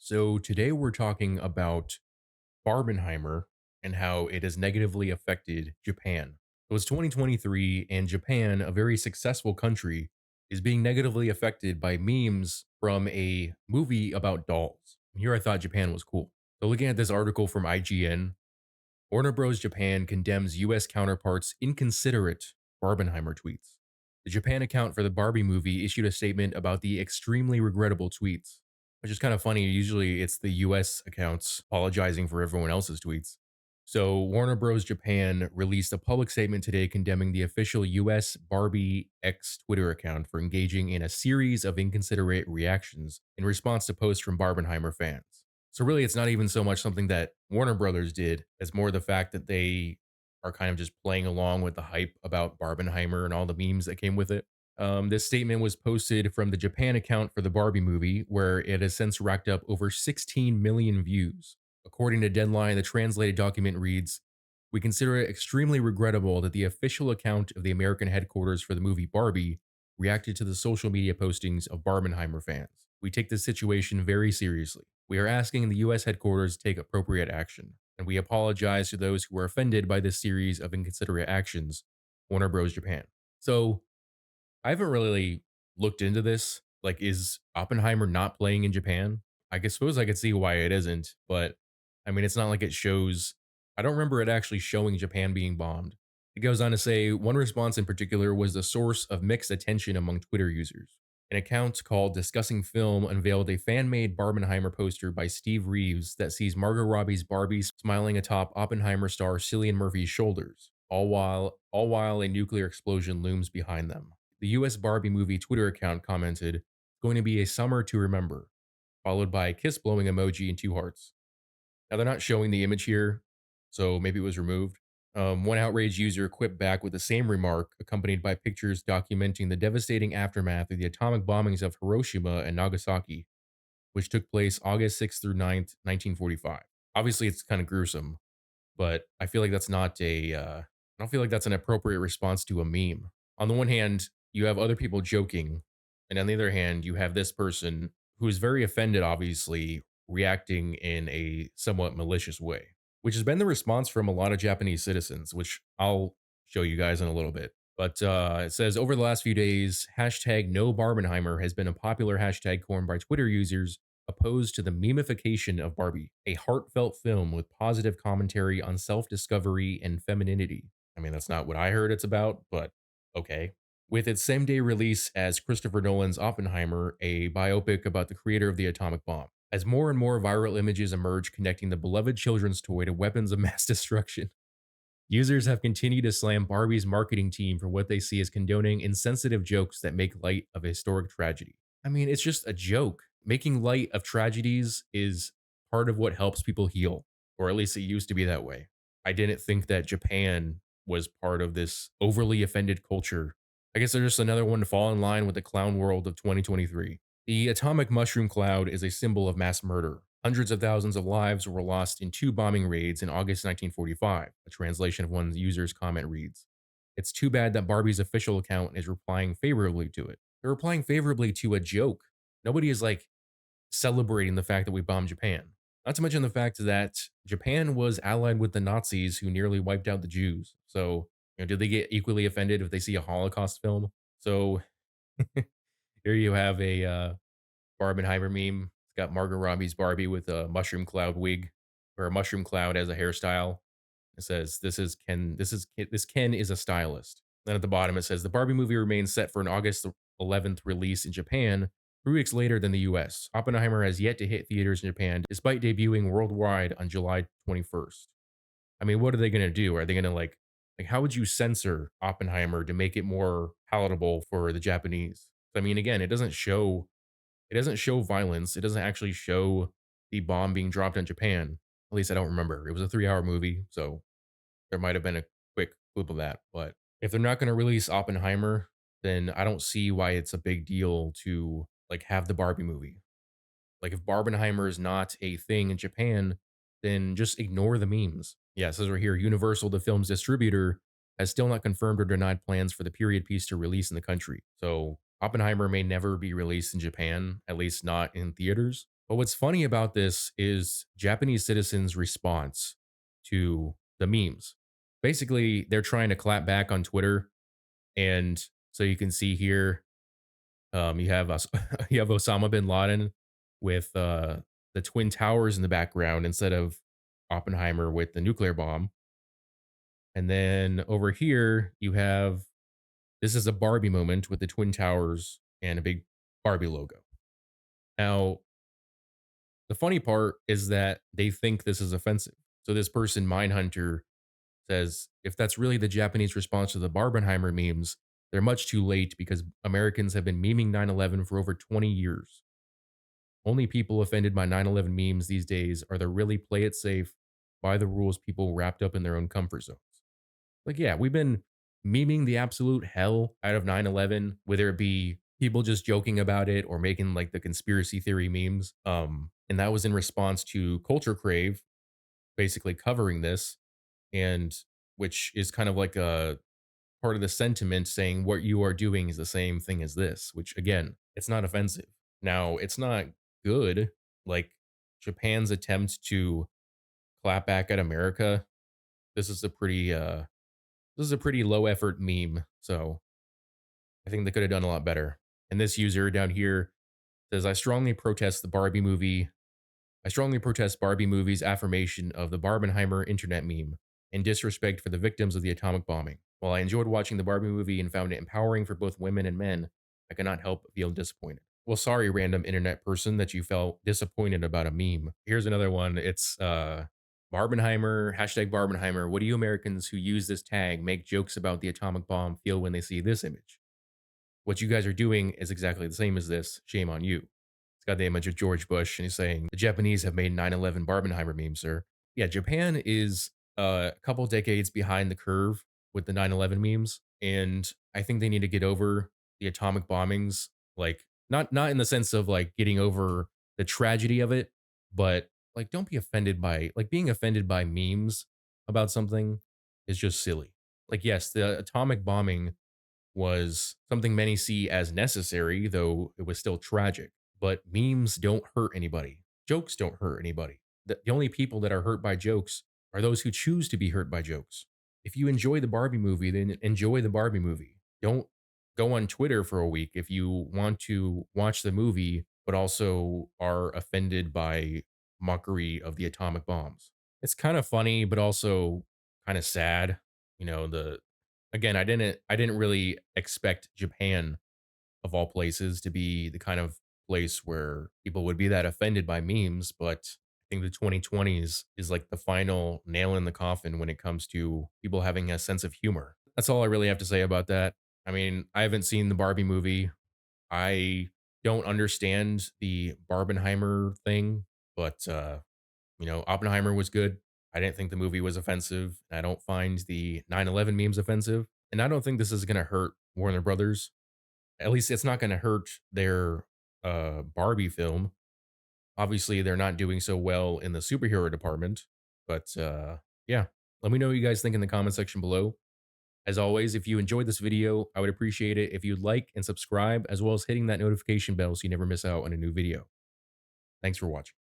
So today we're talking about Barbenheimer and how it has negatively affected Japan. So it's 2023, and Japan, a very successful country, is being negatively affected by memes from a movie about dolls. And here I thought Japan was cool. So looking at this article from IGN, Warner Bros. Japan condemns U.S. counterparts' inconsiderate Barbenheimer tweets. The Japan account for the Barbie movie issued a statement about the extremely regrettable tweets, which is kind of funny. Usually it's the US accounts apologizing for everyone else's tweets. So Warner Bros. Japan released a public statement today condemning the official US Barbie X Twitter account for engaging in a series of inconsiderate reactions in response to posts from Barbenheimer fans. So really it's not even so much something that Warner Brothers did as more the fact that they are kind of just playing along with the hype about Barbenheimer and all the memes that came with it. This statement was posted from the Japan account for the Barbie movie, where it has since racked up over 16 million views. According to Deadline, the translated document reads, "We consider it extremely regrettable that the official account of the American headquarters for the movie Barbie reacted to the social media postings of Barbenheimer fans. We take this situation very seriously. We are asking the US headquarters to take appropriate action, and we apologize to those who were offended by this series of inconsiderate actions. Warner Bros. Japan." So, I haven't really looked into this. Like, is Oppenheimer not playing in Japan? Suppose I could see why it isn't, but I mean, it's not like it shows. I don't remember it actually showing Japan being bombed. It goes on to say one response in particular was the source of mixed attention among Twitter users. An account called Discussing Film unveiled a fan made Barbenheimer poster by Steve Reeves that sees Margot Robbie's Barbie smiling atop Oppenheimer star Cillian Murphy's shoulders, all while a nuclear explosion looms behind them. The US Barbie movie Twitter account commented, "Going to be a summer to remember," followed by a kiss blowing emoji and two hearts. Now they're not showing the image here, so maybe it was removed. One outraged user quipped back with the same remark, accompanied by pictures documenting the devastating aftermath of the atomic bombings of Hiroshima and Nagasaki, which took place August 6th through 9th, 1945. Obviously, it's kind of gruesome, but I feel like that's not I don't feel like that's an appropriate response to a meme. On the one hand, you have other people joking, and on the other hand, you have this person who is very offended, obviously, reacting in a somewhat malicious way, which has been the response from a lot of Japanese citizens, which I'll show you guys in a little bit. But it says over the last few days, hashtag no Barbenheimer has been a popular hashtag coined by Twitter users opposed to the memification of Barbie, a heartfelt film with positive commentary on self discovery and femininity. I mean, that's not what I heard it's about, but okay. With its same day release as Christopher Nolan's Oppenheimer, a biopic about the creator of the atomic bomb. As more and more viral images emerge connecting the beloved children's toy to weapons of mass destruction, users have continued to slam Barbie's marketing team for what they see as condoning insensitive jokes that make light of a historic tragedy. I mean, it's just a joke. Making light of tragedies is part of what helps people heal, or at least it used to be that way. I didn't think that Japan was part of this overly offended culture. I guess they're just another one to fall in line with the clown world of 2023. The atomic mushroom cloud is a symbol of mass murder. Hundreds of thousands of lives were lost in two bombing raids in August 1945. A translation of one user's comment reads, "It's too bad that Barbie's official account is replying favorably to it." They're replying favorably to a joke. Nobody is like celebrating the fact that we bombed Japan. Not to mention the fact that Japan was allied with the Nazis who nearly wiped out the Jews. So, do they get equally offended if they see a Holocaust film? So, here you have a Barbenheimer meme. It's got Margot Robbie's Barbie with a mushroom cloud wig or a mushroom cloud as a hairstyle. It says, This Ken is a stylist." Then at the bottom it says the Barbie movie remains set for an August 11th release in Japan, 3 weeks later than the US. Oppenheimer has yet to hit theaters in Japan, despite debuting worldwide on July 21st. I mean, what are they going to do? Are they going to like how would you censor Oppenheimer to make it more palatable for the Japanese? I mean, again, it doesn't show violence. It doesn't actually show the bomb being dropped on Japan. At least I don't remember. It was a 3-hour movie, so there might have been a quick clip of that. But if they're not going to release Oppenheimer, then I don't see why it's a big deal to like have the Barbie movie. Like if Barbenheimer is not a thing in Japan, then just ignore the memes. Yeah, it says right here, Universal, the film's distributor, has still not confirmed or denied plans for the period piece to release in the country. So Oppenheimer may never be released in Japan, at least not in theaters. But what's funny about this is Japanese citizens' response to the memes. Basically, they're trying to clap back on Twitter, and so you can see here, you have you have Osama bin Laden with the twin towers in the background instead of Oppenheimer with the nuclear bomb, and then over here you have this is a Barbie moment with the twin towers and a big Barbie logo. Now, the funny part is that they think this is offensive. So this person, Mindhunter, says if that's really the Japanese response to the Barbenheimer memes, they're much too late because Americans have been memeing 9/11 for over 20 years. Only people offended by 9/11 memes these days are the really play it safe, by the rules people wrapped up in their own comfort zones. Like, yeah, we've been memeing the absolute hell out of 9/11, whether it be people just joking about it or making like the conspiracy theory memes. And that was in response to Culture Crave basically covering this, and which is kind of like a part of the sentiment saying what you are doing is the same thing as this, which again, it's not offensive. Now, it's not good. Like Japan's attempt to clap back at America, this is a pretty this is a pretty low effort meme. So I think they could have done a lot better. And this user down here says, I strongly protest Barbie movie's affirmation of the Barbenheimer internet meme and disrespect for the victims of the atomic bombing. While I enjoyed watching the Barbie movie and found it empowering for both women and men, I cannot help but feel disappointed. Well, sorry, random internet person, that you felt disappointed about a meme. Here's another one. It's Barbenheimer, hashtag Barbenheimer. What do you Americans who use this tag make jokes about the atomic bomb feel when they see this image? What you guys are doing is exactly the same as this. Shame on you. It's got the image of George Bush, and he's saying, the Japanese have made 9/11 Barbenheimer memes, sir. Yeah, Japan is a couple decades behind the curve with the 9/11 memes. And I think they need to get over the atomic bombings. Like, not in the sense of like getting over the tragedy of it, but like don't be offended by like being offended by memes about something is just silly. Like, yes, the atomic bombing was something many see as necessary, though it was still tragic. But memes don't hurt anybody. Jokes don't hurt anybody. The only people that are hurt by jokes are those who choose to be hurt by jokes. If you enjoy the Barbie movie, then enjoy the Barbie movie. Don't go on Twitter for a week if you want to watch the movie, but also are offended by mockery of the atomic bombs. It's kind of funny, but also kind of sad. You know, the again, I didn't really expect Japan of all places to be the kind of place where people would be that offended by memes, but I think the 2020s is like the final nail in the coffin when it comes to people having a sense of humor. That's all I really have to say about that. I mean, I haven't seen the Barbie movie. I don't understand the Barbenheimer thing, but Oppenheimer was good. I didn't think the movie was offensive. I don't find the 9/11 memes offensive. And I don't think this is going to hurt Warner Brothers. At least it's not going to hurt their Barbie film. Obviously, they're not doing so well in the superhero department. But yeah, let me know what you guys think in the comment section below. As always, if you enjoyed this video, I would appreciate it if you'd like and subscribe, as well as hitting that notification bell so you never miss out on a new video. Thanks for watching.